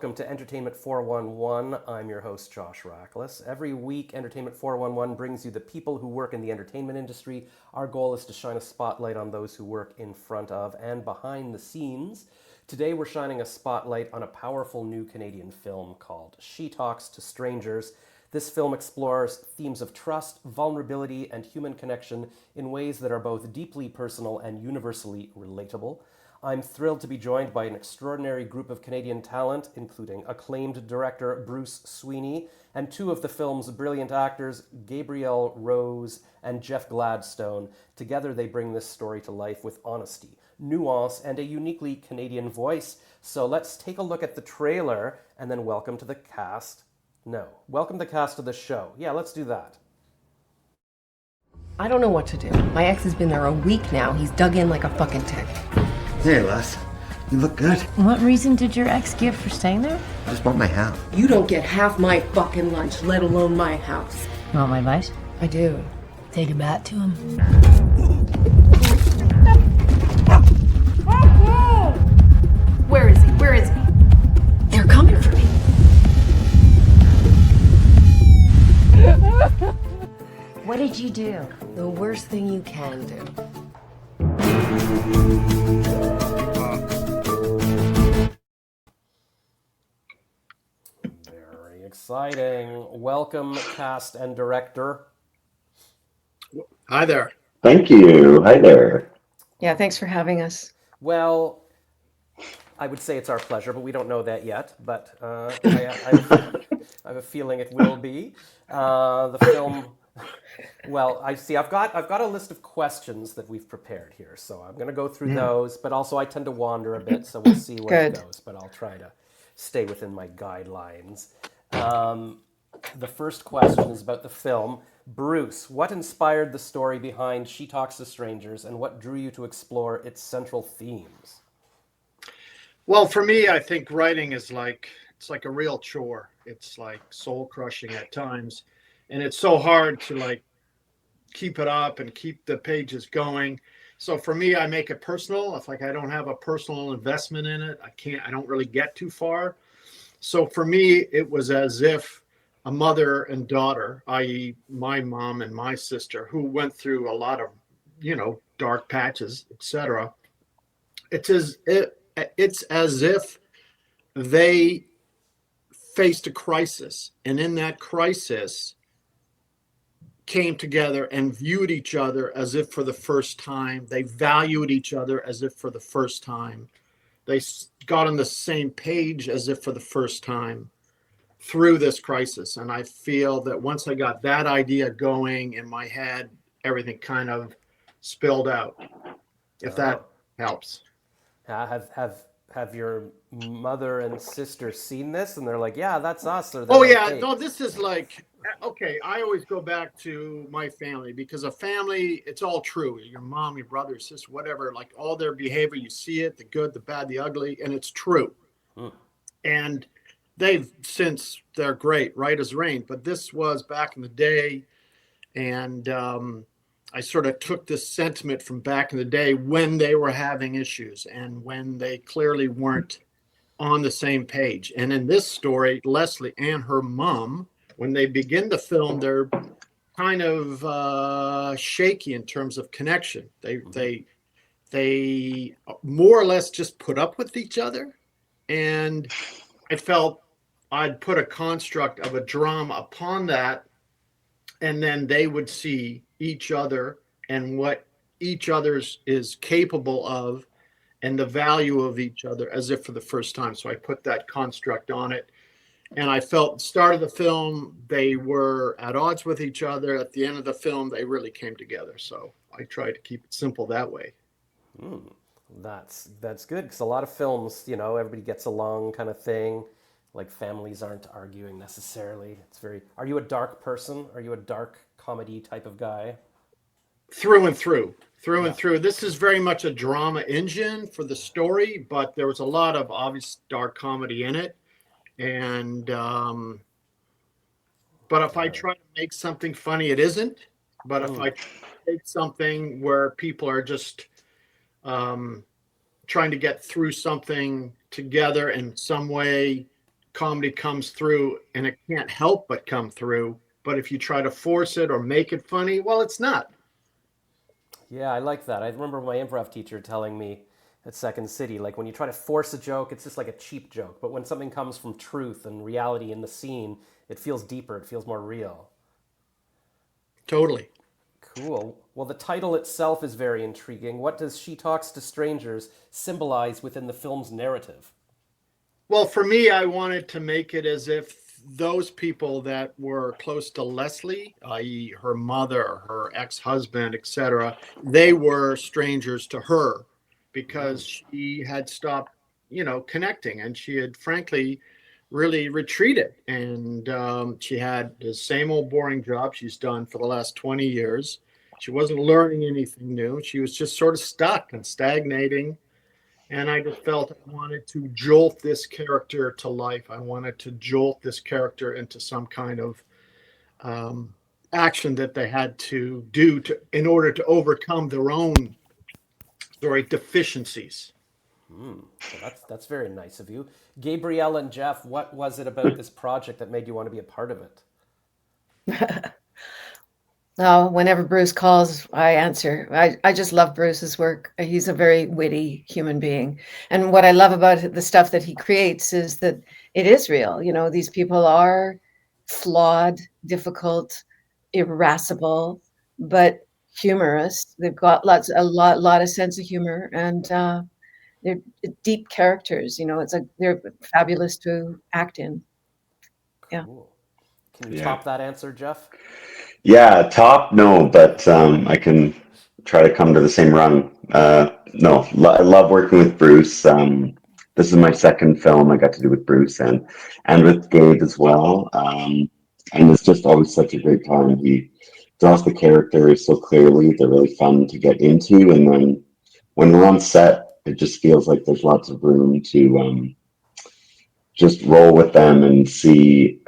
welcome to Entertainment 411. I'm your host, Josh Rackless. Every week, Entertainment 411 brings you the people who work in the entertainment industry. Our goal is to shine a spotlight on those who work in front of and behind the scenes. Today, we're shining a spotlight on a powerful new Canadian film called She Talks to Strangers. This film explores themes of trust, vulnerability, and human connection in ways that are both deeply personal and universally relatable. I'm thrilled to be joined by an extraordinary group of Canadian talent, including acclaimed director Bruce Sweeney and two of the film's brilliant actors, Gabrielle Rose and Jeff Gladstone. Together, they bring this story to life with honesty, nuance, and a uniquely Canadian voice. So let's take a look at the trailer and then welcome to the cast. No, welcome the cast of the show. Yeah, let's do that. I don't know what to do. My ex has been there a week now. He's dug in like a fucking tick. Hey, Les. You look good. What reason did your ex give for staying there? I just want my half. You don't get half my fucking lunch, let alone my house. You want my advice? I do. Take a bat to him. Where is he? Where is he? They're coming for me. What did you do? The worst thing you can do. Very exciting. Welcome, cast and director. Hi there. Thank you. Hi there. Yeah, thanks for having us. Well, I would say it's our pleasure, but we don't know that yet. But I have a feeling it will be. The film. Well, I see. I've got a list of questions that we've prepared here, so I'm going to go through those. But also, I tend to wander a bit, so we'll see where it goes. But I'll try to stay within my guidelines. The first question is about the film. Bruce, what inspired the story behind She Talks to Strangers, and what drew you to explore its central themes? Well, for me, I think writing is it's like a real chore. It's like soul crushing at times. And it's so hard to keep it up and keep the pages going. So for me, I make it personal. If I don't have a personal investment in it, I don't really get too far. So for me, it was as if a mother and daughter, i.e. my mom and my sister, who went through a lot of, dark patches, etc. It's as if they faced a crisis, and in that crisis came together and viewed each other as if for the first time. They valued each other as if for the first time. They got on the same page as if for the first time through this crisis. And I feel that once I got that idea going in my head, everything kind of spilled out, if that helps. Have your mother and sister seen this and they're like, yeah, that's us? Or No, this is okay, I always go back to my family, because a family, it's all true. Your mom, your brother, your sister, whatever, all their behavior, you see it, the good, the bad, the ugly, and it's true. And they're great, right as rain. But this was back in the day, and I sort of took this sentiment from back in the day when they were having issues and when they clearly weren't on the same page. And in this story, Leslie and her mom, when they begin the film, they're kind of shaky in terms of connection. They more or less just put up with each other. And I felt I'd put a construct of a drama upon that, and then they would see each other and what each other's is capable of and the value of each other as if for the first time. So I put that construct on it. And I felt at the start of the film, they were at odds with each other. At the end of the film, they really came together. So I tried to keep it simple that way. That's good, because a lot of films, everybody gets along kind of thing. Families aren't arguing necessarily. Are you a dark person? Are you a dark comedy type of guy? Through and through. And through. This is very much a drama engine for the story, but there was a lot of obvious dark comedy in it. And but if I try to make something funny, it isn't. But if I take something where people are just trying to get through something together in some way, comedy comes through, and it can't help but come through. But if you try to force it or make it funny, well, it's not. Yeah, I like that. I remember my improv teacher telling me at Second City, like when you try to force a joke, it's just like a cheap joke. But when something comes from truth and reality in the scene, it feels deeper, it feels more real. Totally. Cool. Well, the title itself is very intriguing. What does She Talks to Strangers symbolize within the film's narrative? Well, for me, I wanted to make it as if those people that were close to Leslie, i.e., her mother, her ex-husband, etc., they were strangers to her because she had stopped, connecting, and she had frankly really retreated. And she had the same old boring job she's done for the last 20 years. She wasn't learning anything new. She was just sort of stuck and stagnating. And I just felt I wanted to jolt this character to life. I wanted to jolt this character into some kind of action that they had to do in order to overcome their own deficiencies. Well, that's very nice of you. Gabrielle and Jeff, what was it about this project that made you want to be a part of it? Oh, whenever Bruce calls, I answer. I just love Bruce's work. He's a very witty human being. And what I love about the stuff that he creates is that it is real. You know, these people are flawed, difficult, irascible, but humorous. They've got a lot of sense of humor, and they're deep characters. You know, they're fabulous to act in. Yeah. Cool. Can you Yeah. top that answer, Jeff? Yeah, top, no, but I can try to come to the same rung. No, I love working with Bruce. This is my second film I got to do with Bruce and with Gabe as well. And it's just always such a great time. He draws the characters so clearly. They're really fun to get into. And then when we're on set, it just feels like there's lots of room to just roll with them and see,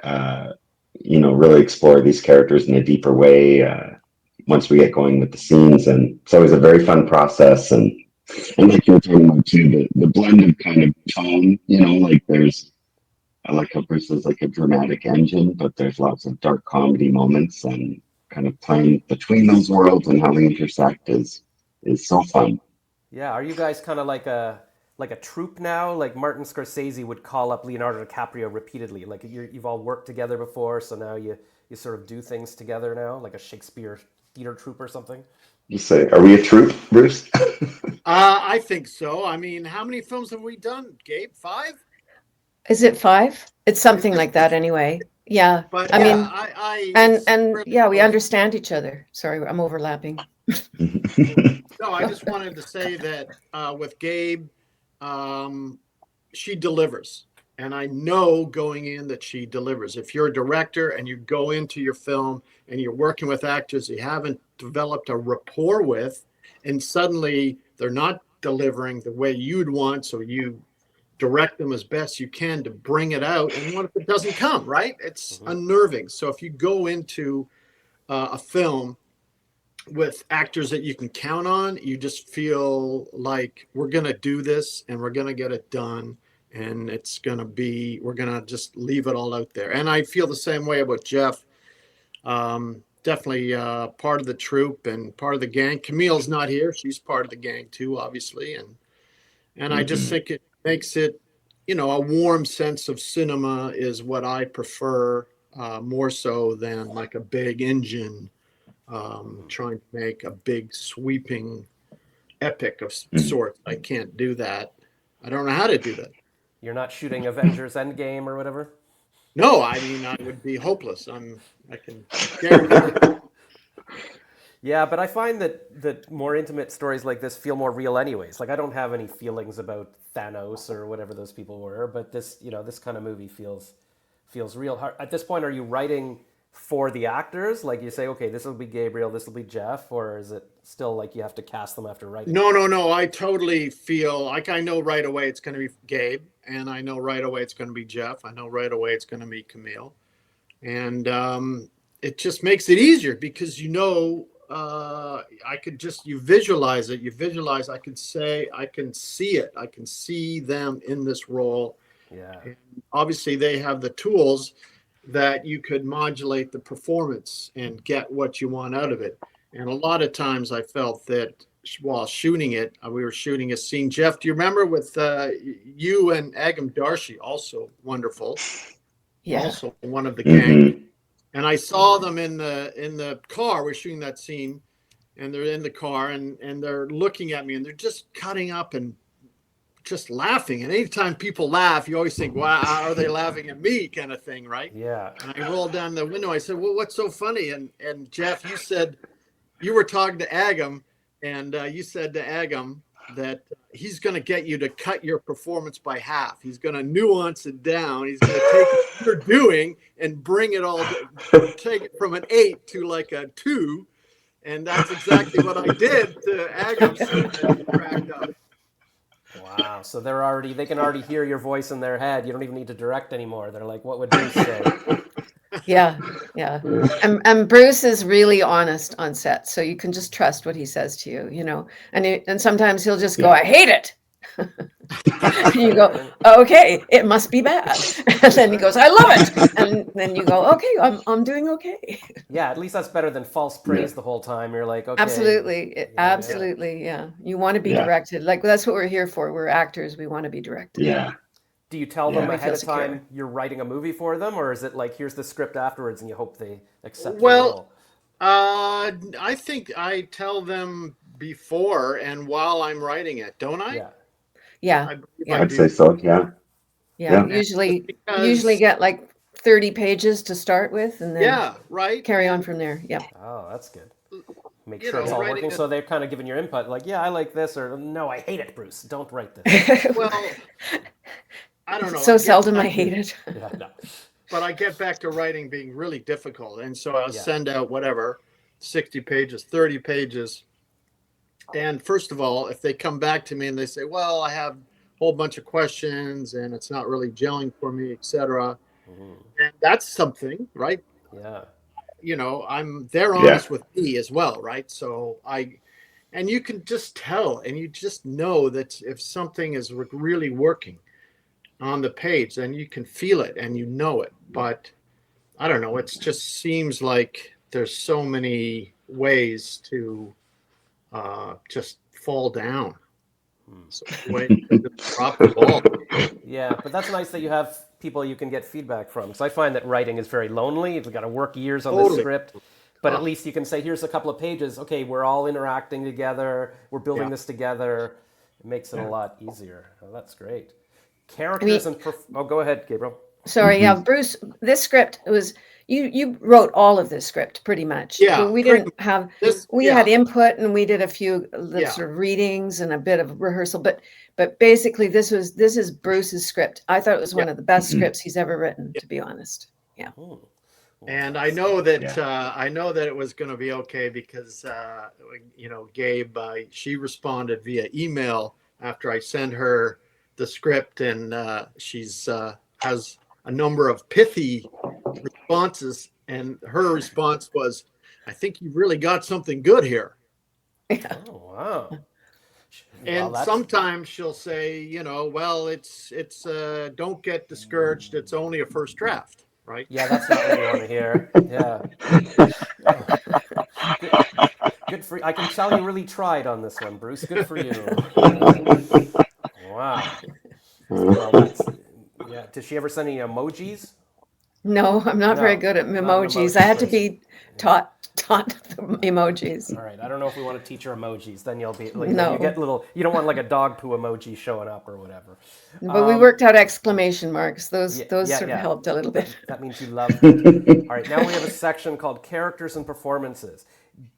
really explore these characters in a deeper way once we get going with the scenes. And it's always a very fun process. And like you were talking about too, the blend of kind of tone, like I like how Bruce is like a dramatic engine, but there's lots of dark comedy moments, and kind of playing between those worlds and how they intersect is so fun. Yeah, are you guys kind of like a troupe now? Like Martin Scorsese would call up Leonardo DiCaprio repeatedly. Like you've all worked together before, so now you sort of do things together now, like a Shakespeare theater troupe or something. You say, are we a troupe, Bruce? I think so. I mean, how many films have we done, Gabe? 5? Is it 5? It's something like that anyway. Yeah. But I yeah, mean, and and yeah, we understand each other. Sorry, I'm overlapping. No, I just wanted to say that with Gabe, she delivers. And I know going in that she delivers. If you're a director and you go into your film and you're working with actors you haven't developed a rapport with, and suddenly they're not delivering the way you'd want, so you direct them as best you can to bring it out. And what if it doesn't come, right? It's unnerving. So if you go into a film with actors that you can count on, you just feel like we're going to do this and we're going to get it done. And we're going to just leave it all out there. And I feel the same way about Jeff. Definitely part of the troupe and part of the gang. Camille's not here. She's part of the gang too, obviously. And I just think it makes it, a warm sense of cinema is what I prefer more so than like a big engine trying to make a big sweeping epic of sorts. I can't do that. I don't know how to do that. You're not shooting Avengers Endgame or whatever? No, I mean, I would be hopeless. I can guarantee it. Yeah, but I find that more intimate stories like this feel more real anyways. Like I don't have any feelings about Thanos or whatever those people were, but this kind of movie feels real. At this point, are you writing for the actors? Like you say, okay, this will be Gabriel, this will be Jeff, or is it still like you have to cast them after writing? No. I totally feel like I know right away it's going to be Gabe, and I know right away it's going to be Jeff. I know right away it's going to be Camille, and it just makes it easier because I could just you visualize it. I can see it. I can see them in this role, Yeah. And obviously, they have the tools that you could modulate the performance and get what you want out of it. And a lot of times I felt that while shooting it, we were shooting a scene. Jeff, do you remember with you and Agam Darshi, also wonderful, Yeah. also one of the gang. Mm-hmm. And I saw them in the car. We're shooting that scene, and they're in the car, and they're looking at me, and they're just cutting up and just laughing. And anytime people laugh, you always think, wow, are they laughing at me, kind of thing, right? Yeah. And I rolled down the window. I said, well, what's so funny? And Jeff, you said you were talking to Agam, and you said to Agam that he's going to get you to cut your performance by half. He's going to nuance it down. He's going to take what you're doing and bring it all, take it from an 8 to like a 2. And that's exactly what I did to Agam. So he cracked up. Wow. So they can already hear your voice in their head. You don't even need to direct anymore. They're like, what would Bruce say? Yeah. And Bruce is really honest on set, so you can just trust what he says to you, you know. And sometimes he'll just go, I hate it. And you go, okay, it must be bad. And then he goes, I love it. And then you go, okay, I'm doing okay. Yeah, at least that's better than false praise the whole time. You're like, okay. Absolutely. Yeah. You want to be directed. Like, that's what we're here for. We're actors. We want to be directed. Yeah. Do you tell them Yeah. ahead of Feel time secure. you're writing a movie for them, or is it like, here's the script afterwards and you hope they accept the Well, role? I think I tell them before and while I'm writing it, don't I? Yeah. Yeah. I believe Yeah. I I'd do. say so. Yeah. Yeah. Yeah. Usually get like 30 pages to start with, and then Yeah, right. carry on from there. Yeah. Oh, that's good. Make You sure it's know, all writing working. it- So they're kind of giving your input, like, yeah, I like this, or no, I hate it, Bruce. Don't write this. Well, I don't know. So I get seldom I back- hate it. Yeah, no. But I get back to writing being really difficult. And so I'll Yeah. send out whatever, 60 pages, 30 pages. And first of all, if they come back to me and they say, well, I have a whole bunch of questions and it's not really gelling for me, etc. And that's something, right? Yeah. You know, they're honest with me as well, right? So and you can just tell, and you just know that if something is really working on the page, then you can feel it and you know it. But I don't know, it just seems like there's so many ways to just fall down. So way to drop the ball. Yeah, but that's nice that you have people you can get feedback from. Because I find that writing is very lonely. You've got to work years on this Totally. script. But at least you can say, here's a couple of pages. Okay, we're all interacting together. We're building this together. It makes it a lot easier. Oh, that's great. Characters oh, go ahead, Gabriel. Sorry, yeah, Bruce, this script was you wrote all of this script pretty much. Yeah, We didn't have we had input, and we did a few sort of readings and a bit of rehearsal, but basically this is Bruce's script. I thought it was one of the best scripts he's ever written, to be honest. Yeah. And I know that it was going to be okay because you know, Gabe, she responded via email after I sent her the script, and she's has a number of pithy responses, and her response was, I think you really got something good here. Yeah. Oh, wow. And sometimes she'll say, you know, well, it's don't get discouraged. It's only a first draft, right? Yeah, that's not what you want to hear. Yeah. Good for you. I can tell you really tried on this one, Bruce. Good for you. Wow. Well, yeah. Did she ever send any emojis? No, I'm not very good at not an emojis. emoji I had to person. be taught the emojis. All right. I don't know if we want to teach her emojis. Then you'll be like, No. you get little. You don't want like a dog poo emoji showing up or whatever. But we worked out exclamation marks. Those yeah, sort of helped a little bit. That means you loved it. All right. Now we have a section called characters and performances.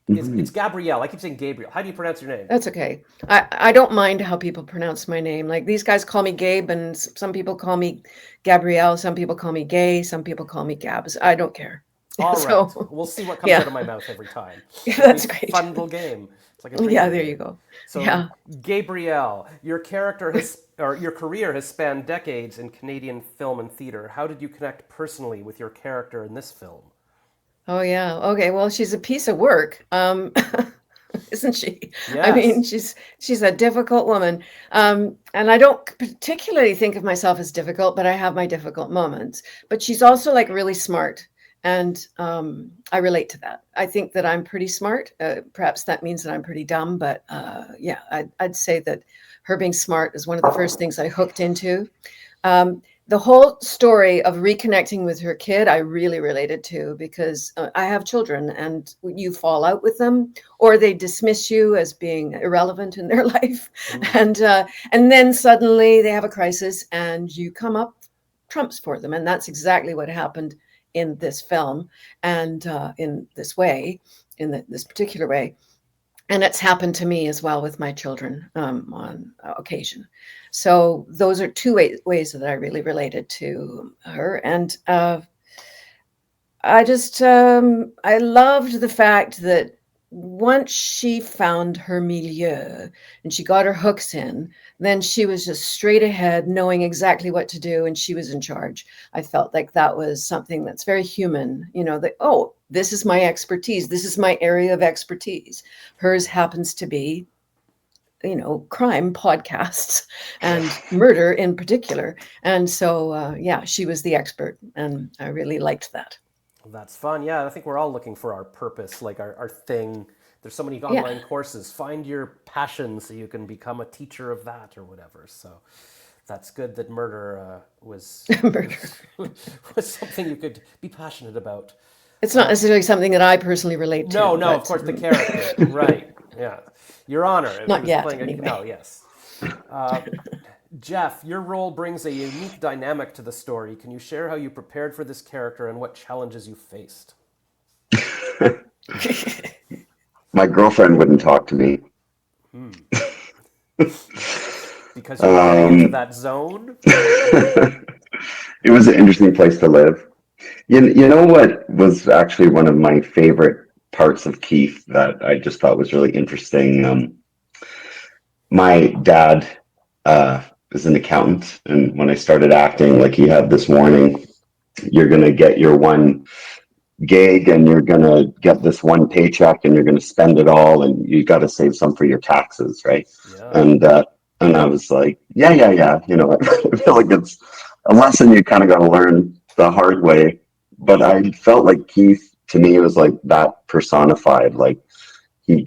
It's Gabrielle. I keep saying Gabriel. How do you pronounce your name? That's okay. I don't mind how people pronounce my name. Like, these guys call me Gabe, and some people call me Gabrielle. Some people call me Gay. Some people call me Gabs. I don't care. All So- right. We'll see what comes out of my mouth every time. Yeah, that's It'll be a great. Fun little game. It's like a Yeah, drinking there game. you go. So, Yeah. Gabrielle, your career has spanned decades in Canadian film and theater. How did you connect personally with your character in this film? Oh yeah. Okay. Well, she's a piece of work. isn't she? I Yes. mean, she's a difficult woman. And I don't particularly think of myself as difficult, but I have my difficult moments. But she's also like really smart. And I relate to that. I think that I'm pretty smart. Perhaps that means that I'm pretty dumb, but yeah, I'd say that her being smart is one of the first things I hooked into. The whole story of reconnecting with her kid, I really related to because I have children and you fall out with them or they dismiss you as being irrelevant in their life. And then suddenly they have a crisis and you come up trumps for them. And that's exactly what happened in this film and in this way, in this particular way. And it's happened to me as well with my children on occasion. So those are two ways that I really related to her. And I loved the fact that once she found her milieu and she got her hooks in, then she was just straight ahead, knowing exactly what to do, and she was in charge. I felt like that was something that's very human, that, oh, this is my expertise. This is my area of expertise. Hers happens to be, crime podcasts and murder in particular. And so, yeah, she was the expert, and I really liked that. That's fun. Yeah, I think we're all looking for our purpose, like our thing. There's so many online courses. Find your passion so you can become a teacher of that or whatever. So that's good that murder was was something you could be passionate about. It's not necessarily something that I personally relate to. No, of course, the character. Right. Yeah. Your Honor. If Not he was yet, playing anyway. No, yes. Jeff, your role brings a unique dynamic to the story. Can you share how you prepared for this character and what challenges you faced? My girlfriend wouldn't talk to me. Because you were getting into that zone? It was an interesting place to live. You know what was actually one of my favorite parts of Keith that I just thought was really interesting? My dad is an accountant, and when I started acting, like he had this warning, you're going to get your one gig and you're going to get this one paycheck and you're going to spend it all and you got to save some for your taxes, right? Yeah. And I was like, yeah. I feel like it's a lesson you kind of got to learn the hard way. But I felt like Keith, to me, was like that personified. Like he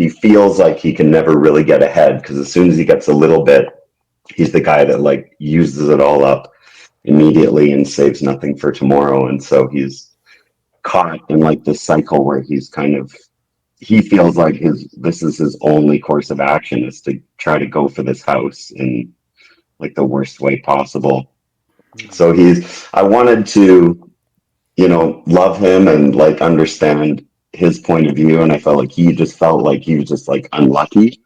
feels like he can never really get ahead because as soon as he gets a little bit, he's the guy that like uses it all up immediately and saves nothing for tomorrow. And so he's caught in like this cycle where he feels like this is his only course of action is to try to go for this house in like the worst way possible. So I wanted to, love him and like understand his point of view. And I felt like he was just like unlucky.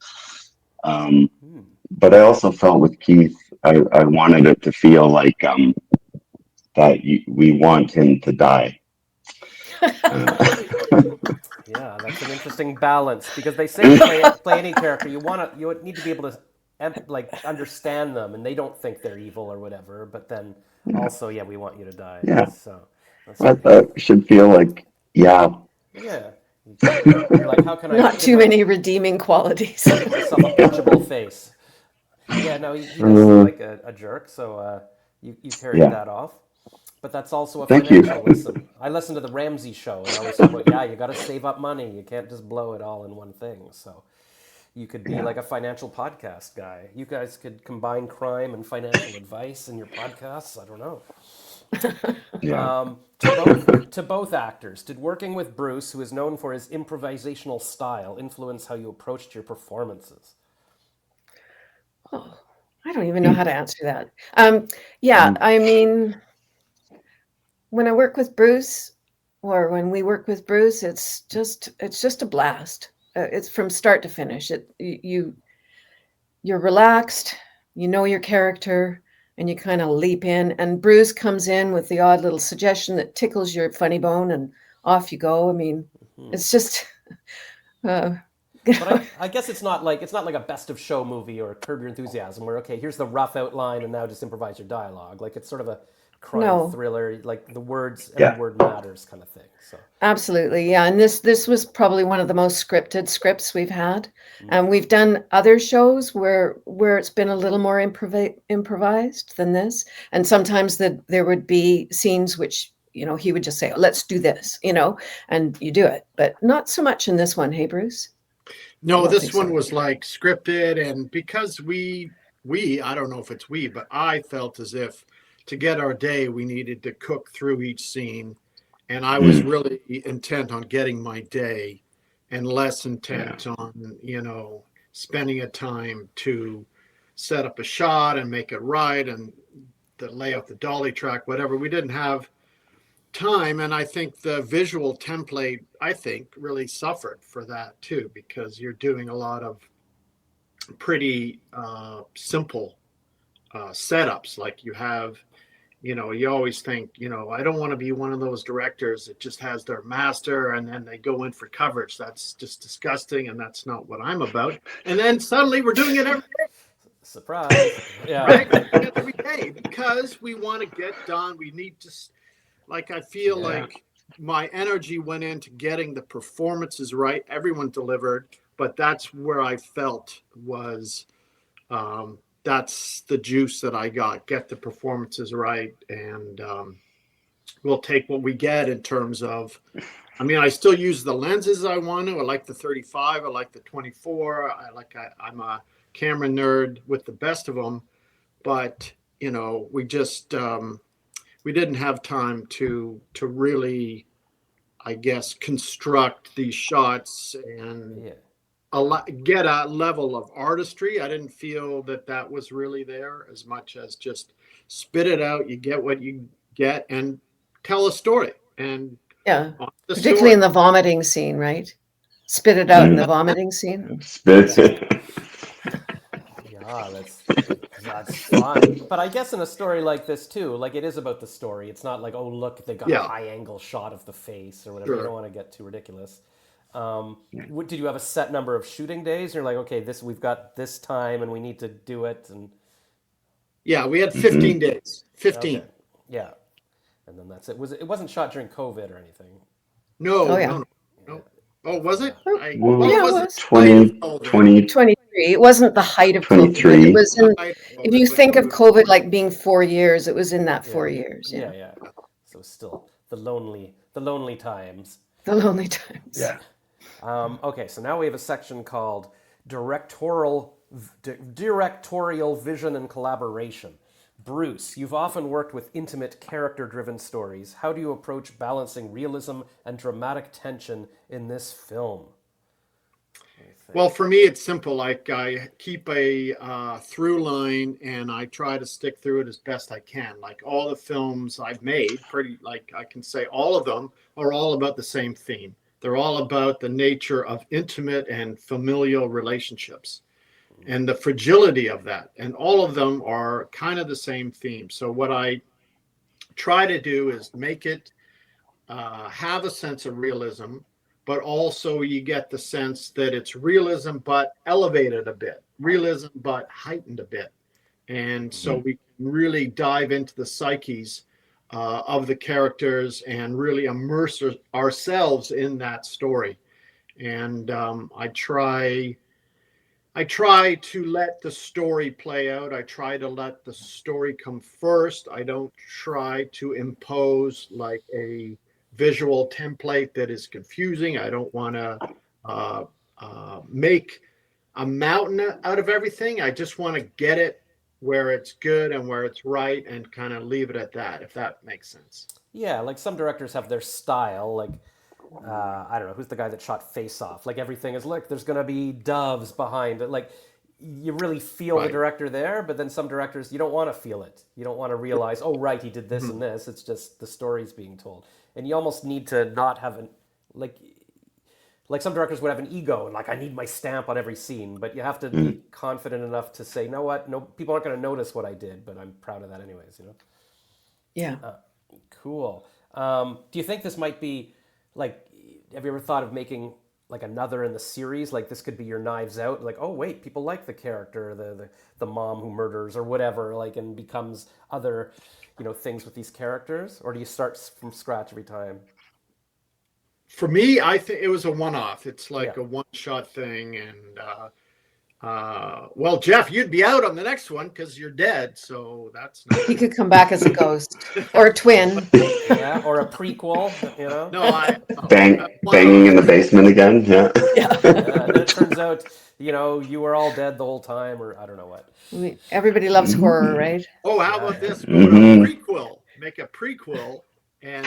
But I also felt with Keith, I wanted it to feel like that we want him to die. Yeah, that's an interesting balance because they say play any character you need to be able to understand them and they don't think they're evil or whatever, but then also we want you to die. Yeah. So I thought it should feel like yeah. You're like, how can I Not too many redeeming qualities. give myself a punchable face? Yeah, no, he does seem like a jerk, so you carried that off. But that's also a financial lesson. I listen to the Ramsey show, and I always talk about, you got to save up money. You can't just blow it all in one thing. So you could be like a financial podcast guy. You guys could combine crime and financial advice in your podcasts. I don't know. To both actors, did working with Bruce, who is known for his improvisational style, influence how you approached your performances? Oh, I don't even know how to answer that. I mean, when I work with Bruce, or when we work with Bruce, it's just a blast. It's from start to finish. You're relaxed, you know your character, and you kind of leap in. And Bruce comes in with the odd little suggestion that tickles your funny bone, and off you go. I mean, it's just. But I guess it's not like a best of show movie or Curb Your Enthusiasm where here's the rough outline and now just improvise your dialogue. Like it's sort of a crime No. thriller, like the words, Yeah. every word matters kind of thing. So Absolutely, yeah. And this was probably one of the most scripted scripts we've had. Mm. And we've done other shows where it's been a little more improvised than this. And sometimes there would be scenes which, he would just say, let's do this, and you do it. But not so much in this one, hey, Bruce? No, don't this think one so. was like scripted, and because I don't know if it's we, but I felt as if to get our day, we needed to cook through each scene. And I was really intent on getting my day and less intent on, spending a time to set up a shot and make it right and lay out the dolly track, whatever. We didn't have time. And I think the visual template, really suffered for that too, because you're doing a lot of pretty simple setups. Like you have, you always think, I don't want to be one of those directors that just has their master and then they go in for coverage. That's just disgusting, and that's not what I'm about. And then suddenly we're doing it every day. surprise. Yeah. Right? Every day, because we want to get done. We need to, I feel like my energy went into getting the performances right. Everyone delivered, but that's where I felt was, that's the juice that I got. Get the performances right, and we'll take what we get in terms of. I still use the lenses I want to. I like the 35. I like the 24. I'm a camera nerd with the best of them, but we just we didn't have time to really, I guess, construct these shots and. Yeah. Get a level of artistry. I didn't feel that was really there as much as just spit it out. You get what you get and tell a story. And Yeah, the particularly story. in the vomiting scene, right? Spit it out in the vomiting scene. Yeah, that's fine. But I guess in a story like this too, like it is about the story. It's not like, oh look, they got a high angle shot of the face or whatever. You don't want to get too ridiculous. Did you have a set number of shooting days? You're like, okay, we've got this time and we need to do it. And Yeah, we had 15 days. 15. okay. Yeah, and then that's it. It wasn't shot during COVID or anything? No, Oh, yeah. no. Oh, was it? Yeah, it it wasn't was. 2020. 23. It wasn't the height of COVID. 23. It was in, Height of if you COVID, think but of COVID like being 4 years, it was in that 4 years. Yeah, yeah. So still the lonely times. The lonely times. Yeah. Okay, so now we have a section called directorial vision and collaboration. Bruce, you've often worked with intimate, character-driven stories. How do you approach balancing realism and dramatic tension in this film? Well, for me, it's simple. Like I keep a through line, and I try to stick through it as best I can. Like all the films I've made, I can say all of them are all about the same theme. They're all about the nature of intimate and familial relationships and the fragility of that. And all of them are kind of the same theme. So what I try to do is make it have a sense of realism, but also you get the sense that it's realism, but elevated a bit, realism, but heightened a bit. And so we can really dive into the psyches of the characters and really immerse ourselves in that story. And I try to let the story play out. I try to let the story come first. I don't try to impose like a visual template that is confusing. I don't want to make a mountain out of everything. I just want to get it where it's good and where it's right and kind of leave it at that, if that makes sense. Yeah, like some directors have their style, like I don't know, who's the guy that shot Face Off? Like everything is, look, there's gonna be doves behind it. Like you really feel the director there, but then some directors, you don't want to feel it. You don't want to realize, oh right, he did this and this. It's just the story's being told. And you almost need to not have like some directors would have an ego and like, I need my stamp on every scene, but you have to be confident enough to say, you know what, no, people aren't going to notice what I did, but I'm proud of that anyways, you know? Yeah. Cool. Do you think this might be like, have you ever thought of making like another in the series? Like this could be your Knives Out. Like, oh wait, people like the character, the mom who murders or whatever, like, and becomes other, things with these characters, or do you start from scratch every time? For me, I think it was a one-off. It's like Yeah. a one-shot thing, and well, Jeff, you'd be out on the next one because you're dead. So that's not. He could come back as a ghost or a twin. Yeah, or a prequel, No, Banging in the basement again. Yeah. And then it turns out, you were all dead the whole time, or I don't know what. Everybody loves horror, right? Oh, how about this? Mhm. Prequel. Make a prequel, and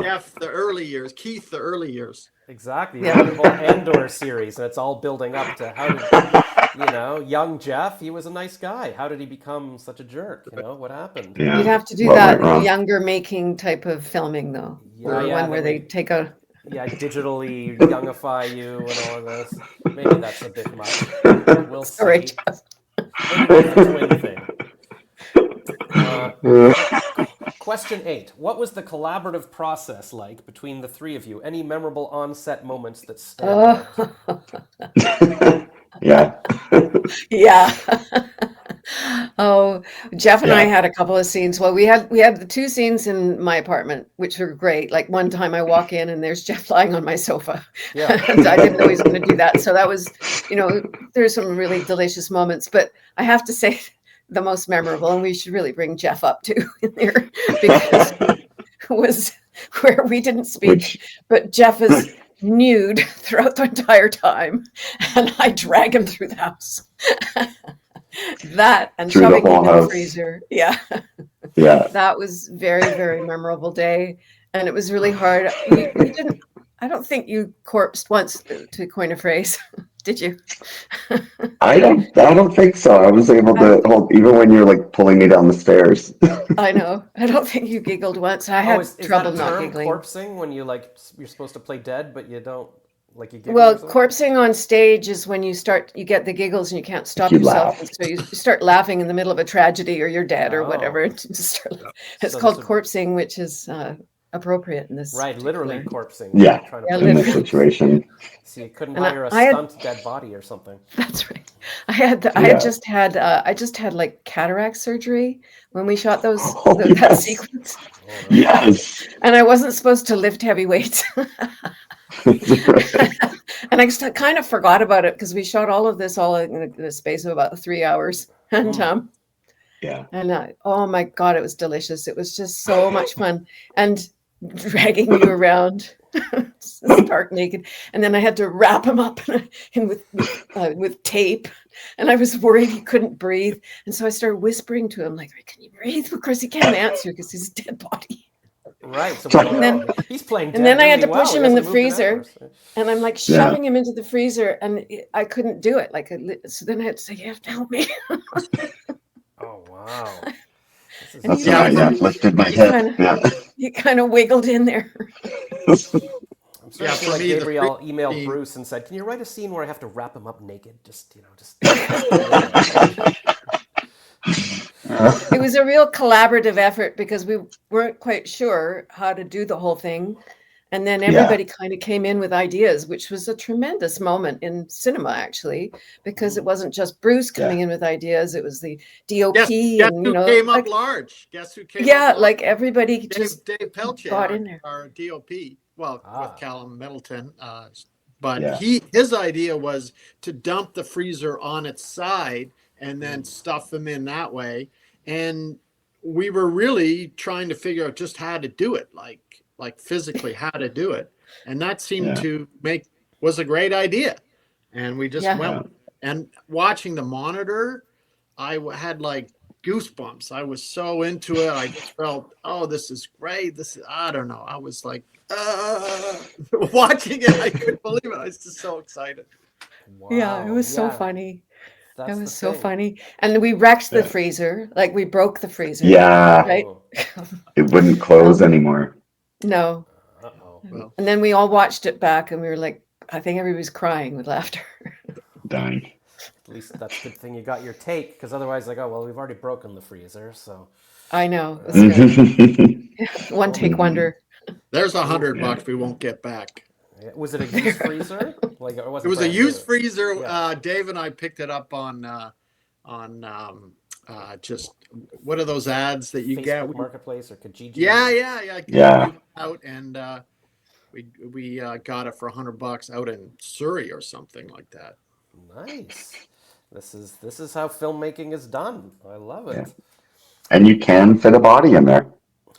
Jeff the early years, Keith the early years. Exactly. Yeah. The whole Andor series, and it's all building up to how did, young Jeff, he was a nice guy. How did he become such a jerk? What happened? Yeah. You'd have to do What that went wrong? younger making type of filming, though. Yeah, Or yeah, one where they they take out. Yeah, digitally youngify you and all of this. Maybe that's a bit much. We'll see. Sorry, Maybe with the twin thing. Question 8. What was the collaborative process like between the three of you? Any memorable on-set moments that stand out? Yeah. Yeah. Oh, Jeff and I had a couple of scenes. Well, we had the two scenes in my apartment, which were great. Like one time I walk in and there's Jeff lying on my sofa. Yeah. And I didn't know he was going to do that. So that was, there's some really delicious moments. But I have to say the most memorable, and we should really bring Jeff up too in there, because it was where we didn't speak, but Jeff is nude throughout the entire time, and I drag him through the house. That and Through the shoving him whole in the house. freezer. Yeah. Yeah. That was very, very memorable day. And it was really hard. You didn't, I don't think you corpsed once, to coin a phrase. Did you? I don't think so. I was able to hold, even when you're like pulling me down the stairs. I know. I don't think you giggled once. I had is trouble that a not term, giggling. corpsing, when you're supposed to play dead, but you don't, like you giggle? Well, or something? corpsing on stage is when you get the giggles and you can't stop You yourself. laugh. And so you start laughing in the middle of a tragedy or you're dead or Oh. whatever. It's So called this would- corpsing, which is appropriate in this. Right, literally particular- corpsing. Yeah. Trying to Yeah, play In this dead. situation. So you couldn't And hire a I had- stunt dead body or something. That's right. I had just had like cataract surgery when we shot that yes. sequence, Yes. and I wasn't supposed to lift heavy weights. And I kind of forgot about it because we shot all of this all in the space of about 3 hours. And Yeah. oh my God, it was delicious. It was just so much fun. And dragging you around stark naked. And then I had to wrap him up with tape. And I was worried he couldn't breathe. And so I started whispering to him, like, can you breathe? Of course he can't answer because he's a dead body. Right. So And then- he's playing dead and then I had really to push well. him He in the hasn't moved an freezer. hour. And I'm like Yeah. shoving him into the freezer, and I couldn't do it. So then I had to say, "You have to help me." Oh, wow. This is And That's you why I know, lifted my you head. kinda- Yeah. He kind of wiggled in there. I'm starting Yeah, to for feel like me, the Gabriel free- emailed Bruce and said, "Can you write a scene where I have to wrap him up naked? Just." It was a real collaborative effort because we weren't quite sure how to do the whole thing. And then everybody kind of came in with ideas, which was a tremendous moment in cinema, actually, because it wasn't just Bruce coming in with ideas. It was the DOP Guess and, who came up large? Guess who came up large? like everybody just Dave Pelche, got in there. our DOP. Well, with Callum Middleton. But Yeah. his idea was to dump the freezer on its side and then stuff them in that way. And we were really trying to figure out just how to do it, like physically how to do it. And that seemed to was a great idea. And we just went. And watching the monitor, I had like goosebumps. I was so into it. I just felt, oh, this is great. I don't know. I was like, watching it. I couldn't believe it. I was just so excited. Wow. Yeah, it was so Yeah, funny. that's It the was so thing. funny. And we wrecked the freezer. Like we broke the freezer. Yeah. Right? Oh, It wouldn't close anymore. No. uh-oh. Well, And then we all watched it back and we were like, I think everybody's crying with laughter. Dying. At least that's a good thing you got your take, because otherwise, like, oh, well, we've already broken the freezer, so. I know. It was good. One take wonder. there's $100 we won't get back. Was it a used freezer? Like, or was It was a brand used new? freezer. Yeah. Dave and I picked it up just what are those ads that you get? Facebook Marketplace or Kijiji? Yeah. Yeah. We went out and we got it for $100 out in Surrey or something like that. Nice. This is how filmmaking is done. I love Yeah. it. And you can fit a body in there.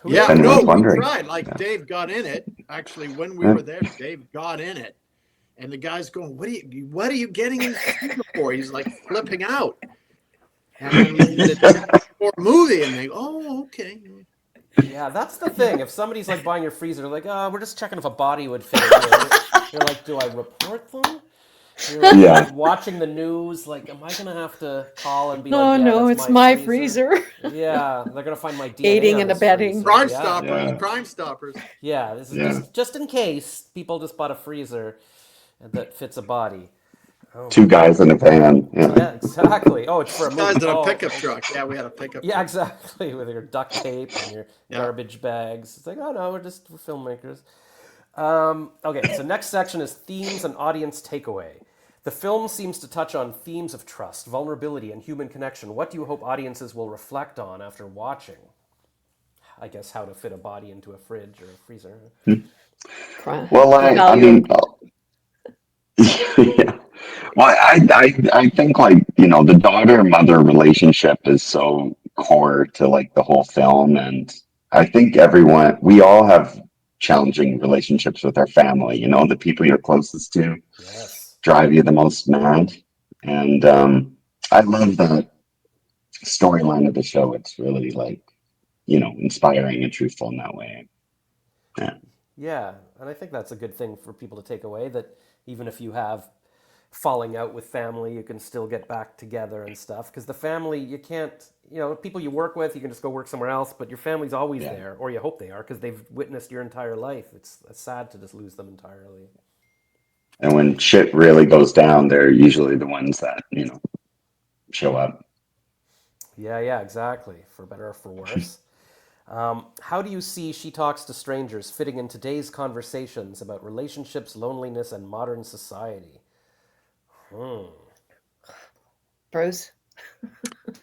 Who Yeah, If knows? no, anyone's we wondering. tried. Like Yeah. Dave got in it. Actually, when we Yeah. were there, Dave got in it, and the guy's going, What are you getting in the freezer for?" He's like flipping out. And then we said, "It's for a movie," and they, "Oh, okay." Yeah, that's the thing. If somebody's like buying your freezer, they're like, "Oh, we're just checking if a body would fit in here." You're like, "Do I report them?" You're like Yeah. watching the news. Like, am I gonna have to call and be Oh like, "Yeah, no, that's it's my freezer"? freezer. Yeah, they're gonna find my DNA Aiding on and this abetting. freezer. Crime Yeah. Stoppers, Yeah. Crime Stoppers. Yeah, this is Yeah. just in case people just bought a freezer that fits a body. Oh Two my God. guys in a van. Yeah. Yeah, exactly. Oh, it's for a movie. Guys in a Oh, pickup truck. Yeah, we had a pickup yeah, truck. exactly. With your duct tape and your Yeah. garbage bags. It's like, oh no, we're filmmakers. Okay, so next section is themes and audience takeaway. The film seems to touch on themes of trust, vulnerability, and human connection. What do you hope audiences will reflect on after watching? I guess how to fit a body into a fridge or a freezer. Well, The I value mean, yeah. Well, I think like, the daughter-mother relationship is so core to like the whole film. And I think we all have challenging relationships with our family, the people you're closest to Yes. drive you the most mad. And I love the storyline of the show. It's really like, inspiring and truthful in that way. Yeah. Yeah, and I think that's a good thing for people to take away, that even if you have falling out with family, you can still get back together and stuff. Because the family, you can't, people you work with, you can just go work somewhere else, but your family's always Yeah. there, or you hope they are, because they've witnessed your entire life. It's sad to just lose them entirely. And when shit really goes down, they're usually the ones that, show up. Yeah, exactly, for better or for worse. How do you see She Talks to Strangers fitting in today's conversations about relationships, loneliness, and modern society? Bruce.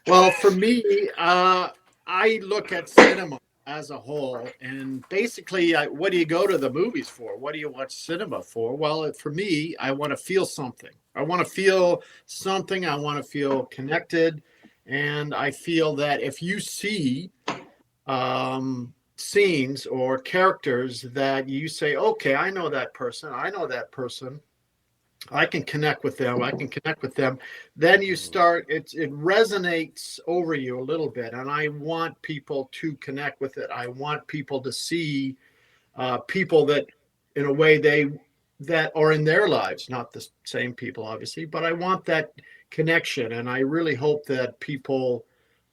Well, for me, I look at cinema as a whole, and basically, what do you go to the movies for? What do you watch cinema for? Well, for me, I want to feel something. I want to feel something. I want to feel connected, and I feel that if you see scenes or characters that you say, "Okay, I know that person. I know that person. I can connect with them. I can connect with them." Then you start, it resonates over you a little bit. And I want people to connect with it. I want people to see people that in a way that are in their lives, not the same people, obviously, but I want that connection. And I really hope that people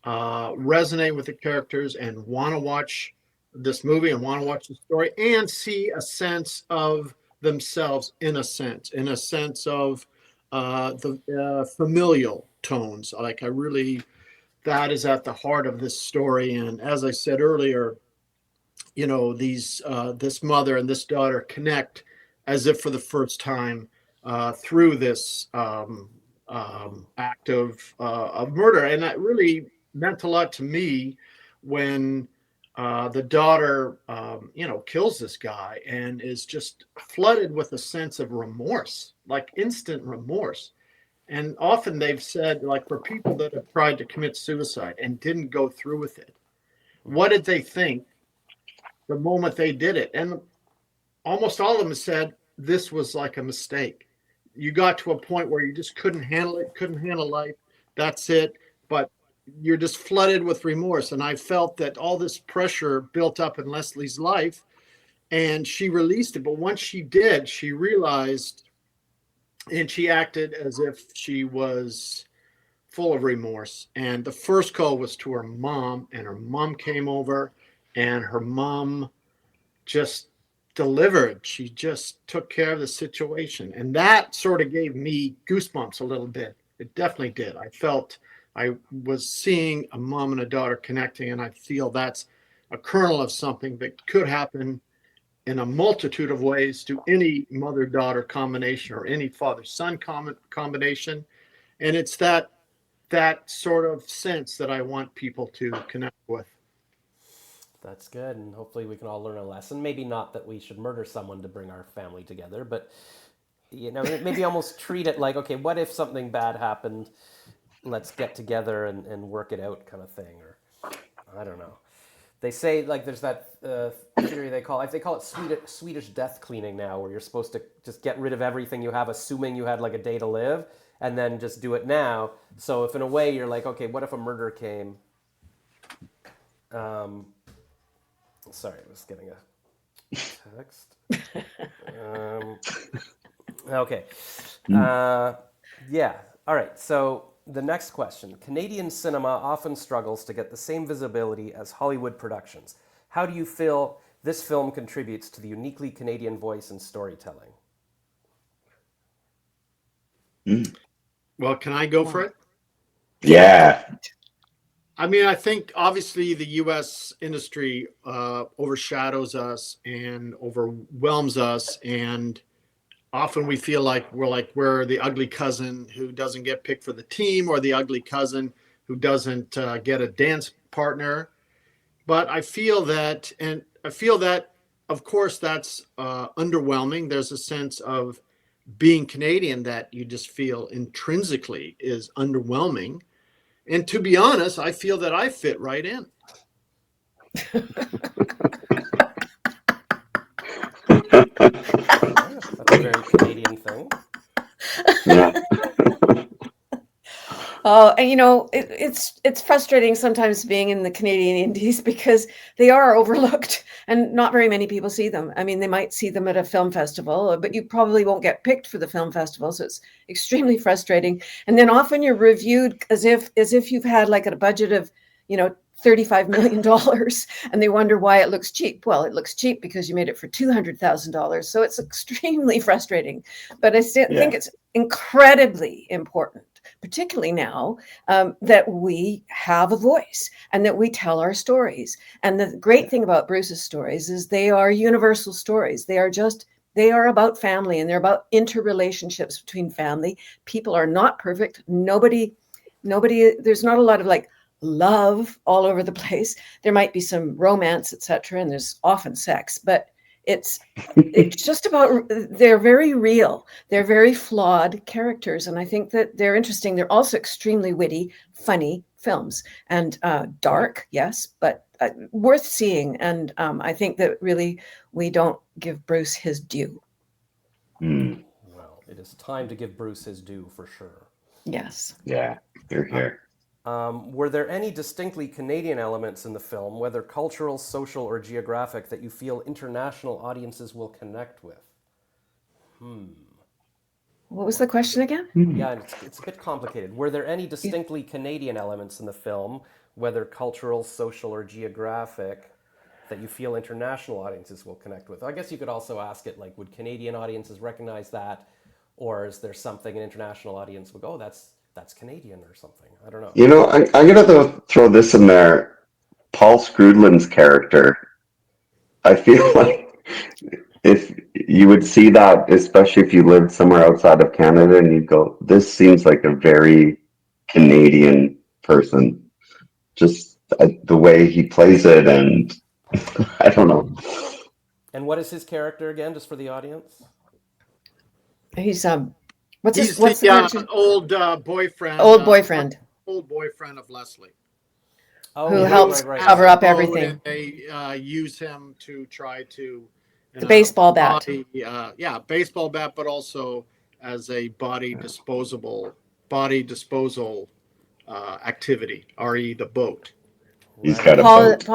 resonate with the characters and want to watch this movie and want to watch the story and see a sense of themselves in a sense of the familial tones. Like that is at the heart of this story. And as I said earlier, these this mother and this daughter connect as if for the first time through this act of murder. And that really meant a lot to me when the daughter, kills this guy and is just flooded with a sense of remorse, like instant remorse. And often they've said, like, for people that have tried to commit suicide and didn't go through with it, what did they think the moment they did it? And almost all of them said this was like a mistake. You got to a point where you just couldn't handle it, couldn't handle life. That's it. But you're just flooded with remorse. And I felt that all this pressure built up in Leslie's life and she released it. But once she did, she realized and she acted as if she was full of remorse. And the first call was to her mom, and her mom came over, and her mom just delivered. She just took care of the situation. And that sort of gave me goosebumps a little bit. It definitely did. I felt I was seeing a mom and a daughter connecting, and I feel that's a kernel of something that could happen in a multitude of ways to any mother-daughter combination or any father-son combination. And it's that sort of sense that I want people to connect with. That's good, and hopefully we can all learn a lesson. Maybe not that we should murder someone to bring our family together, but maybe almost treat it like, okay, what if something bad happened? Let's get together and work it out, kind of thing. Or I don't know. They say like there's that theory they call it Swedish death cleaning now, where you're supposed to just get rid of everything you have, assuming you had like a day to live, and then just do it now. So if in a way you're like, okay, what if a murder came? Sorry, I was getting a text. Okay. Yeah. All right. So the next question. Canadian cinema often struggles to get the same visibility as Hollywood productions. How do you feel this film contributes to the uniquely Canadian voice and storytelling? Well, can I go for it? Yeah. I mean, I think obviously the U.S. industry overshadows us and overwhelms us, and often we feel like we're the ugly cousin who doesn't get picked for the team, or the ugly cousin who doesn't get a dance partner. But I feel that, of course, that's underwhelming. There's a sense of being Canadian that you just feel intrinsically is underwhelming. And to be honest, I feel that I fit right in. That's a very Canadian thing. Yeah. Oh, and it's frustrating sometimes being in the Canadian Indies because they are overlooked and not very many people see them. I mean, they might see them at a film festival, but you probably won't get picked for the film festival. So it's extremely frustrating. And then often you're reviewed as if you've had like a budget of, $35 million, and they wonder why it looks cheap. Well, it looks cheap because you made it for $200,000. So it's extremely frustrating. But I still think it's incredibly important, particularly now, that we have a voice and that we tell our stories. And the great thing about Bruce's stories is they are universal stories. They are about family, and they're about interrelationships between family. People are not perfect. Nobody, there's not a lot of like love all over the place. There might be some romance, etc., and there's often sex, but it's just about, they're very real. They're very flawed characters, and I think that they're interesting. They're also extremely witty, funny films, and dark, yes, but worth seeing. And I think that really we don't give Bruce his due. Well, it is time to give Bruce his due for sure. Yes. Yeah. You're here. Were there any distinctly Canadian elements in the film, whether cultural, social, or geographic, that you feel international audiences will connect with? What was the question again? Yeah, it's a bit complicated. Were there any distinctly Canadian elements in the film, whether cultural, social, or geographic, that you feel international audiences will connect with? I guess you could also ask it like, would Canadian audiences recognize that? Or is there something an international audience would go, oh, that's Canadian or something? I don't know. I'm going to throw this in there. Paul Scrudland's character, I feel like if you would see that, especially if you lived somewhere outside of Canada, and you'd go, this seems like a very Canadian person. Just the way he plays it, and I don't know. And what is his character again, just for the audience? He's He's what's the old boyfriend. Old boyfriend. Old boyfriend of Leslie. Oh, Who helps cover up everything. And they use him to try to The baseball bat. Baseball bat, but also as a body disposal activity. RE the boat. He's got a boat.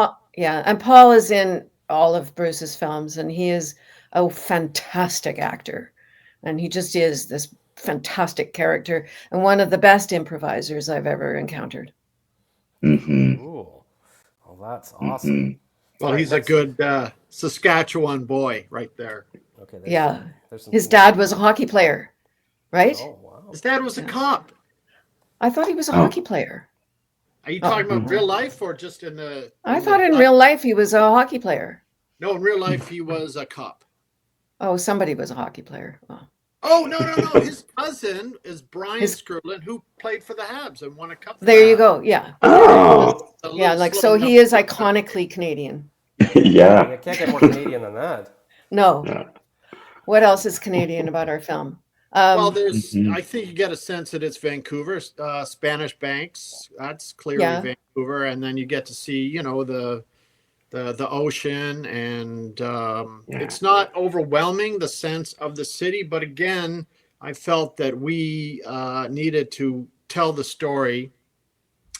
Paul is in all of Bruce's films, and he is a fantastic actor, and he just is this fantastic character and one of the best improvisers I've ever encountered. Ooh. Well, that's awesome. Well, he's a good Saskatchewan boy right there. Okay. His dad was a hockey player, right? Oh, wow. His dad was a cop. I thought he was a hockey player. Are you talking about real life or just in the? I thought in real life he was a hockey player. No, in real life, he was a cop. Oh, somebody was a hockey player. Oh. Oh, no. His cousin is Brian Skrulin, who played for the Habs and won a cup. There you go. Yeah. Oh, Yeah, like, so he is iconically Canadian. yeah. You can't get more Canadian than that. No. Yeah. What else is Canadian about our film? Well, I think you get a sense that it's Vancouver, Spanish Banks. That's clearly Vancouver. And then you get to see, the ocean, and it's not overwhelming, the sense of the city. But again, I felt that we needed to tell the story,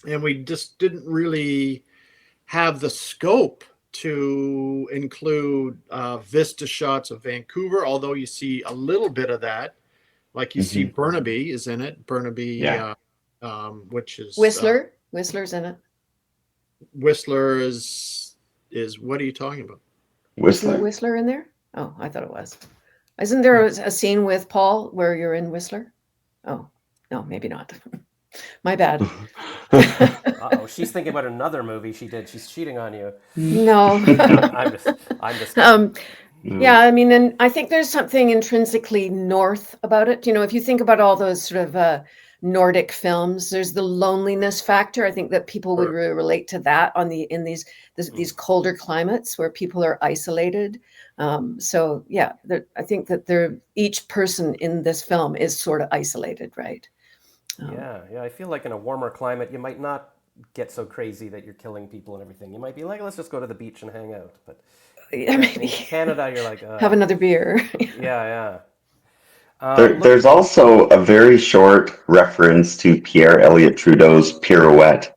and we just didn't really have the scope to include vista shots of Vancouver, although you see a little bit of that. Like you see Burnaby is in it. Burnaby, which is Whistler. Whistler's in it. Whistler is what are you talking about? Isn't Whistler in there? Oh, I thought it was. Isn't there a scene with Paul where you're in Whistler? Oh, no, maybe not. My bad. Uh-oh, she's thinking about another movie she did. She's cheating on you. No. I'm just Yeah, I mean, and I think there's something intrinsically North about it. If you think about all those sort of Nordic films, there's the loneliness factor. I think that people would really relate to that in these colder climates where people are isolated. So yeah, I think that each person in this film is sort of isolated, right? Yeah. I feel like in a warmer climate, you might not get so crazy that you're killing people and everything. You might be like, let's just go to the beach and hang out. But maybe in Canada, you're like, have another beer. Yeah. There's also a very short reference to Pierre Elliott Trudeau's pirouette.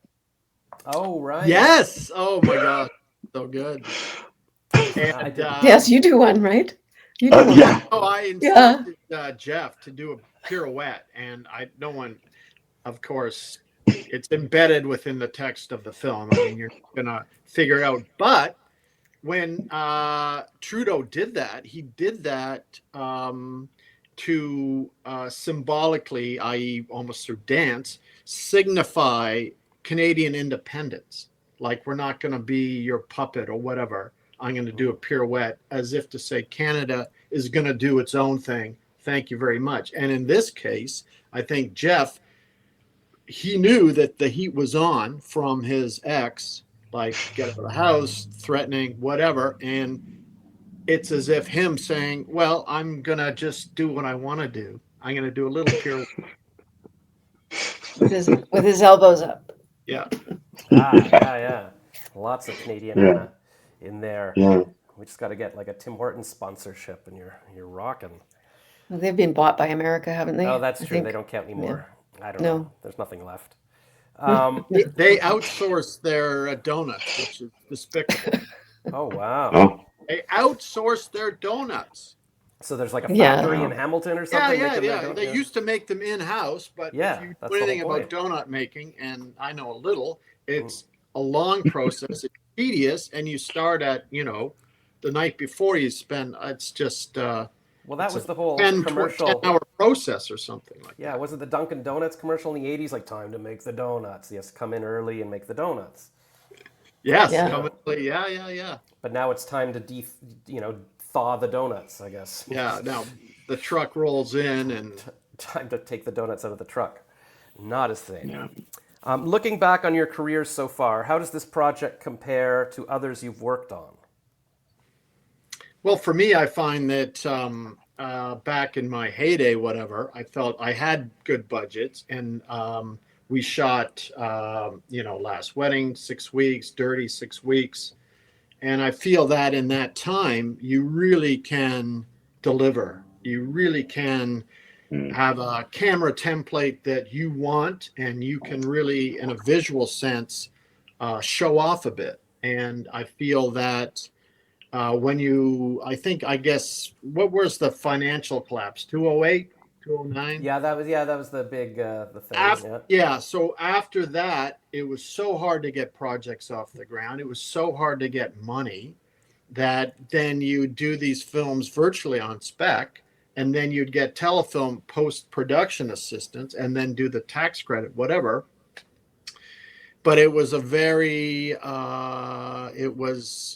Oh, right. Yes. Oh my God, so good. And, yes, you do one, right? You do one. Yeah. Oh, I instructed Jeff to do a pirouette, and no one, of course, it's embedded within the text of the film. I mean, you're gonna figure it out. But when Trudeau did that, he did that to symbolically, i.e., almost through dance, signify Canadian independence. Like, we're not going to be your puppet or whatever. I'm going to do a pirouette, as if to say Canada is going to do its own thing. Thank you very much. And in this case, I think Jeff, he knew that the heat was on from his ex, like, get out of the house, threatening, whatever. And it's as if him saying, well, I'm going to just do what I want to do. I'm going to do a little pirouette. With his elbows up. Yeah. Yeah. Lots of Canadian in there. Yeah. We just got to get like a Tim Hortons sponsorship, and you're rocking. Well, they've been bought by America, haven't they? Oh, that's true. They don't count anymore. Yeah. I don't know. There's nothing left. They outsource their donuts, which is despicable. Oh, wow. Oh. They outsource their donuts. So there's like a factory in Hamilton or something? Yeah. They used to make them in-house, but if you know anything about donut making, and I know a little, it's a long process. It's tedious, and you start at, the night before you spend, it's just... well, that was the whole 10, commercial 10-hour process or something like that. Yeah, was it the Dunkin' Donuts commercial in the 80s? Like, time to make the donuts. Yes, come in early and make the donuts. Yes, yeah. But now it's time to thaw the donuts, I guess. Yeah, now the truck rolls in and... Time to take the donuts out of the truck. Not as same. Yeah. Looking back on your careers so far, how does this project compare to others you've worked on? Well, for me, I find that back in my heyday, whatever, I felt I had good budgets, and we shot, Last Wedding, 6 weeks, Dirty, 6 weeks. And I feel that in that time, you really can deliver. You really can have a camera template that you want, and you can really, in a visual sense, show off a bit. And I feel that I guess, what was the financial collapse? 2008, 2009? Yeah, that was the big the thing. So after that, it was so hard to get projects off the ground. It was so hard to get money that then you do these films virtually on spec, and then you'd get telefilm post-production assistance, and then do the tax credit, whatever. but it was a very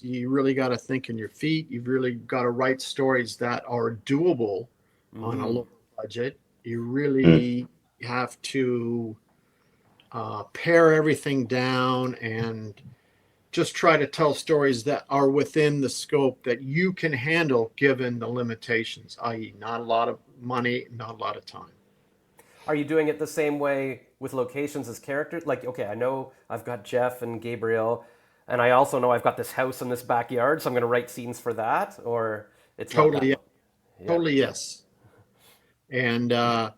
you really got to think in your feet. You've really got to write stories that are doable on a low budget. You really have to pare everything down and just try to tell stories that are within the scope that you can handle given the limitations, i.e. not a lot of money, not a lot of time. Are you doing it the same way with locations as characters? Like, okay, I know I've got Jeff and Gabriel, and I also know I've got this house in this backyard, so I'm going to write scenes for that, or it's not that? Totally, totally yes. And I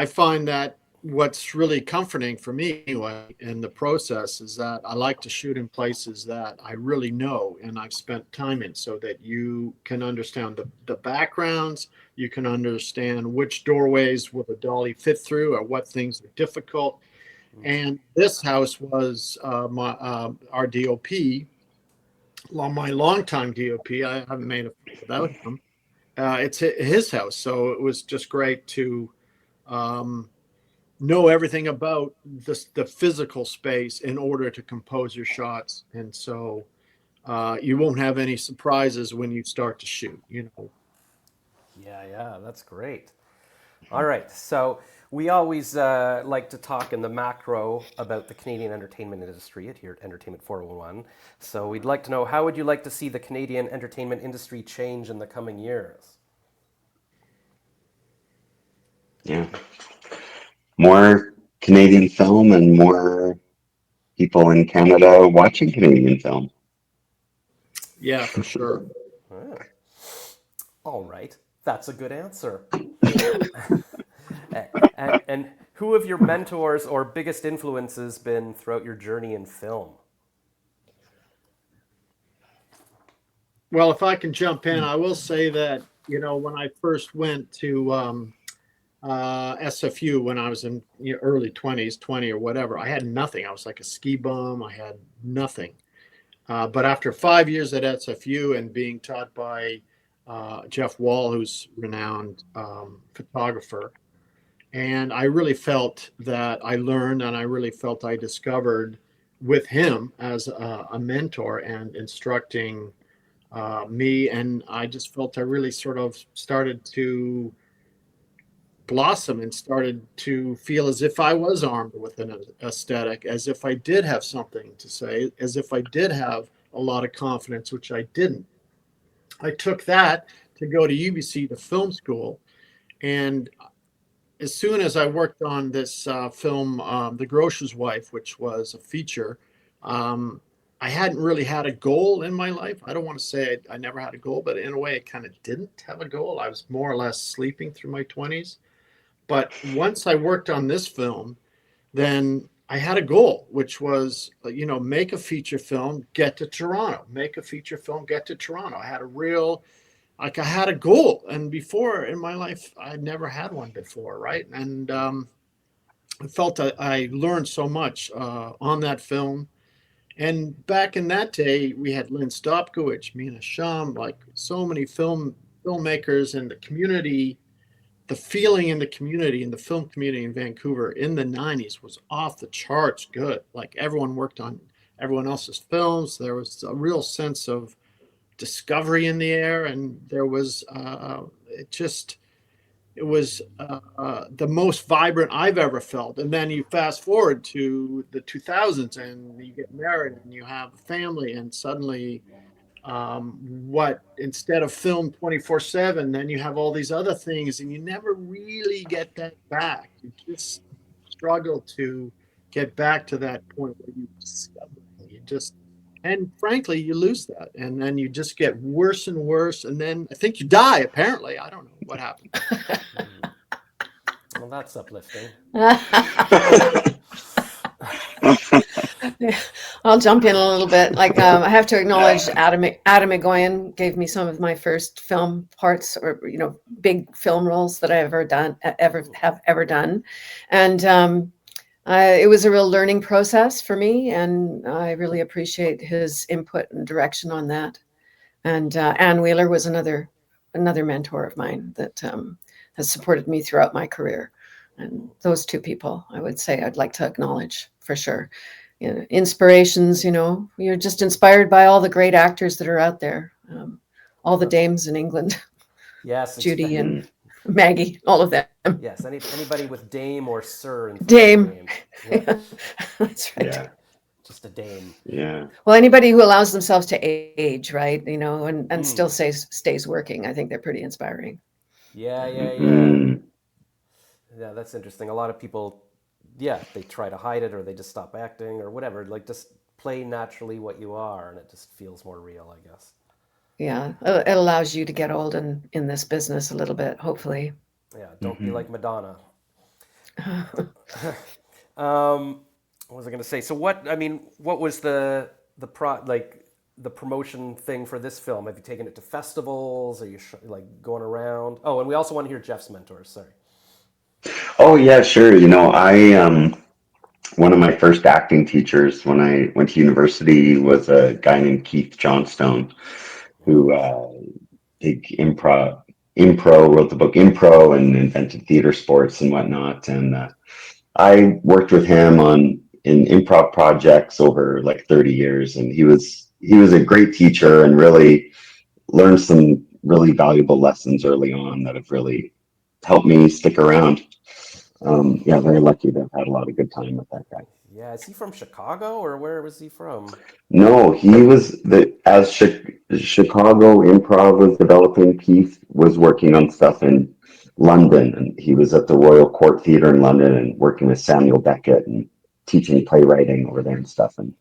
find that what's really comforting for me anyway in the process is that I like to shoot in places that I really know and I've spent time in, so that you can understand the backgrounds, you can understand which doorways will the dolly fit through or what things are difficult. And this house was our DOP, my longtime DOP. I haven't made a film without him. It's his house, so it was just great to know everything about the physical space in order to compose your shots. And so you won't have any surprises when you start to shoot, Yeah, that's great. All right, so we always like to talk in the macro about the Canadian entertainment industry here at Entertainment 411. So we'd like to know, how would you like to see the Canadian entertainment industry change in the coming years? Yeah. More Canadian film and more people in Canada watching Canadian film. Yeah, for sure. All right, that's a good answer. And who have your mentors or biggest influences been throughout your journey in film? Well, if I can jump in, I will say that, when I first went to SFU when I was in early 20s, 20 or whatever, I had nothing. I was like a ski bum. I had nothing. But after 5 years at SFU and being taught by Jeff Wall, who's renowned photographer, and I really felt that I learned, and I really felt I discovered with him as a mentor and instructing me. And I just felt I really sort of started to blossom and started to feel as if I was armed with an aesthetic, as if I did have something to say, as if I did have a lot of confidence, which I didn't. I took that to go to UBC, to film school. And as soon as I worked on this film, The Grocer's Wife, which was a feature, I hadn't really had a goal in my life. I don't want to say I never had a goal, but in a way I kind of didn't have a goal. I was more or less sleeping through my 20s. But once I worked on this film, then I had a goal, which was, make a feature film, get to Toronto, make a feature film, get to Toronto. I had I had a goal. And before in my life, I had never had one before, right? And I felt I learned so much on that film. And back in that day, we had Lynn Stopkowicz, Mina Shum, like so many filmmakers in the community. The feeling in the community, in the film community in Vancouver in the 90s was off the charts good. Like everyone worked on everyone else's films. There was a real sense of discovery in the air. And there was, it was the most vibrant I've ever felt. And then you fast forward to the 2000s and you get married and you have a family, and suddenly instead of film 24/7, then you have all these other things, and you never really get that back. You just struggle to get back to that point where you discover it. And frankly, you lose that, and then you just get worse and worse, and then I think you die. Apparently, I don't know what happened. Well, that's uplifting. I'll jump in a little bit. Like I have to acknowledge Adam Egoyan gave me some of my first film parts, or big film roles that I ever done, and it was a real learning process for me, and I really appreciate his input and direction on that. And Ann Wheeler was another mentor of mine that has supported me throughout my career. And those two people, I would say, I'd like to acknowledge for sure. inspirations. You're just inspired by all the great actors that are out there, all the dames in England, Yes, Judy and Maggie, all of them. yes. Anybody with dame or sir in front Dame. of their name. Yeah, That's right. Yeah. just a dame. Yeah. Well, anybody who allows themselves to age, right? And still stays working. I think they're pretty inspiring. Yeah, yeah, yeah. Mm. Yeah, that's interesting. A lot of people, yeah, they try to hide it or they just stop acting or whatever. Like just play naturally what you are, and it just feels more real, I guess. Yeah, it allows you to get old in this business a little bit, hopefully. Yeah, don't be like Madonna. What was I going to say? So what was the promotion thing for this film? Have you taken it to festivals? Are you like going around? Oh, and we also want to hear Jeff's mentors. Sorry. Oh yeah, sure. I one of my first acting teachers when I went to university was a guy named Keith Johnstone, who big impro wrote the book Impro and invented theater sports and whatnot. And I worked with him in improv projects over like 30 years, and he was a great teacher and really learned some really valuable lessons early on that have really helped me stick around. Yeah, very lucky to have had a lot of good time with that guy. Yeah, is he from Chicago or where was he from? No, he was as Chicago Improv was developing. Keith was working on stuff in London, and he was at the Royal Court Theatre in London and working with Samuel Beckett and teaching playwriting over there and stuff. And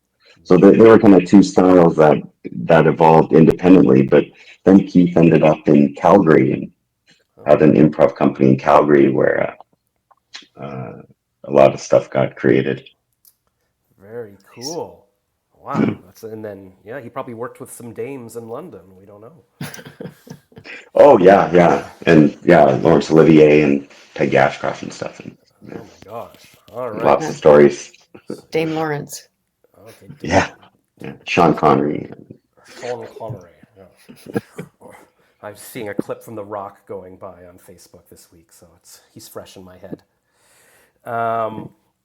so there were kind of two styles that evolved independently. But then Keith ended up in Calgary and had an improv company in Calgary where a lot of stuff got created. Very cool. Wow. And then yeah, he probably worked with some dames in London. We don't know. Oh yeah, and yeah, Laurence Olivier and Peggy Ashcroft and stuff, and Oh my gosh. All right. lots of stories. Dame Lawrence. Okay. Yeah, Sean Connery. Sean Connery. Yeah. I'm seeing a clip from The Rock going by on Facebook this week, so he's fresh in my head.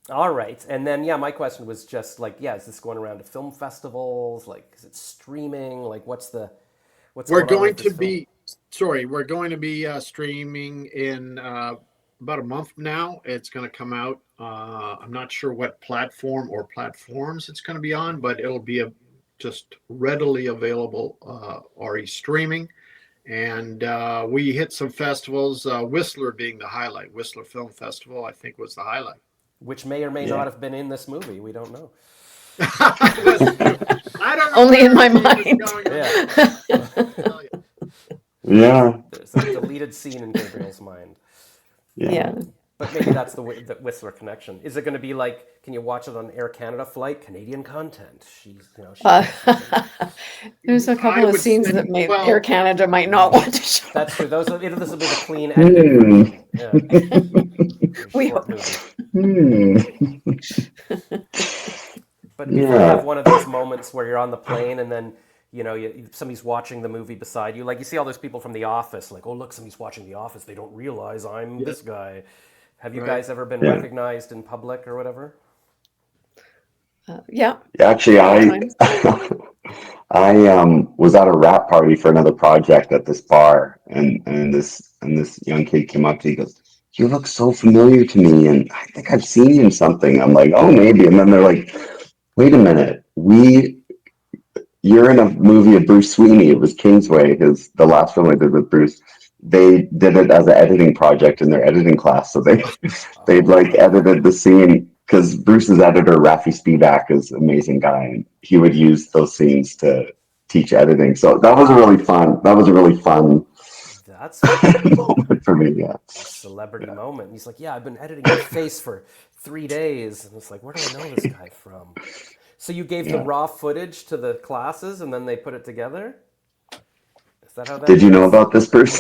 All right, and then yeah, my question was just like, yeah, is this going around to film festivals? Like, is it streaming? Like, what's We're going on going with to this be we're going to be streaming in about a month now. It's going to come out. I'm not sure what platform or platforms it's going to be on, but it'll be just readily available already streaming. And we hit some festivals, Whistler being the highlight. Whistler Film Festival, I think, was the highlight. Which may or may not have been in this movie. We don't know. I don't know. Only in my mind. Yeah. There's a deleted scene in Gabriel's mind. Yeah. But maybe that's the Whistler connection. Is it going to be like, can you watch it on Air Canada flight? Canadian content. There's a couple of scenes that Air Canada might not want to show. That's true. This will be the clean edited version. Yeah. We Short hope. movie. But if you have one of those moments where you're on the plane and then somebody's watching the movie beside you, like you see all those people from The Office, like, oh look, somebody's watching The Office. They don't realize I'm this guy. Have you guys ever been recognized in public or whatever? Yeah. Actually, I was at a wrap party for another project at this bar, and this young kid came up to me. He goes, "You look so familiar to me, and I think I've seen you in something." I'm like, "Oh, maybe." And then they're like, "Wait a minute, you're in a movie of Bruce Sweeney. It was Kingsway, the last film I did with Bruce. They did it as an editing project in their editing class, so they'd like edited the scene." Because Bruce's editor, Rafi Spivak, is an amazing guy, and he would use those scenes to teach editing. So that was a really fun That's moment for me. Yeah, a celebrity moment. He's like, yeah, I've been editing your face for 3 days, and it's like, where do I know this guy from? So you gave the raw footage to the classes, and then they put it together. Is that how that? Did you know about this, Bruce?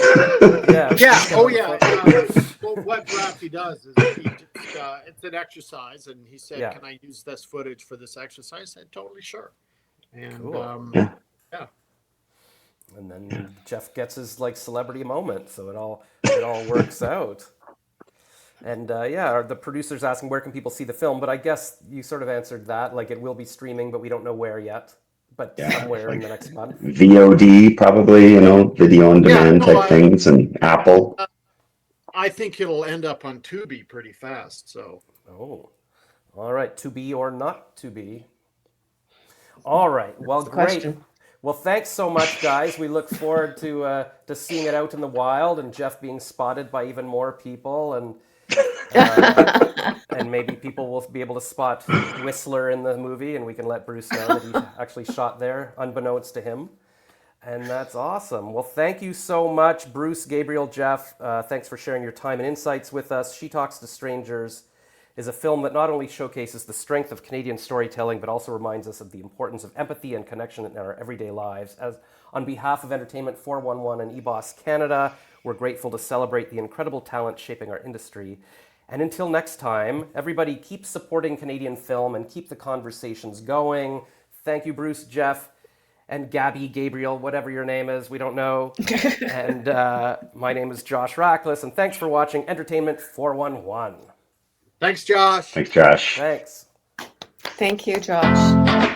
Yeah. Oh yeah. Well, what Rafi does is it's an exercise, and he said, "Can I use this footage for this exercise?" I said, "Totally sure." And cool. yeah. And then Jeff gets his like celebrity moment, so it all works out. And yeah, the producer's asking where can people see the film, but I guess you sort of answered that. Like it will be streaming, but we don't know where yet. But Yeah, somewhere in like the next month. VOD probably, video on Yeah, demand no, type things, and Apple. I think it'll end up on Tubi pretty fast. So. Oh, all right. To be or not to be. All right. Well, the great. question. Well, thanks so much, guys. We look forward to seeing it out in the wild and Jeff being spotted by even more people, and maybe people will be able to spot Whistler in the movie, and we can let Bruce know that he actually shot there, unbeknownst to him. And that's awesome. Well, thank you so much, Bruce, Gabriel, Jeff. Thanks for sharing your time and insights with us. She Talks to Strangers is a film that not only showcases the strength of Canadian storytelling, but also reminds us of the importance of empathy and connection in our everyday lives. As on behalf of Entertainment 411 and EBOS Canada, we're grateful to celebrate the incredible talent shaping our industry. And until next time, everybody keep supporting Canadian film and keep the conversations going. Thank you, Bruce, Jeff, and Gabby, Gabriel, whatever your name is, we don't know. And my name is Josh Rackless, and thanks for watching Entertainment 411. Thanks, Josh. Thanks, Josh. Thanks. Thank you, Josh.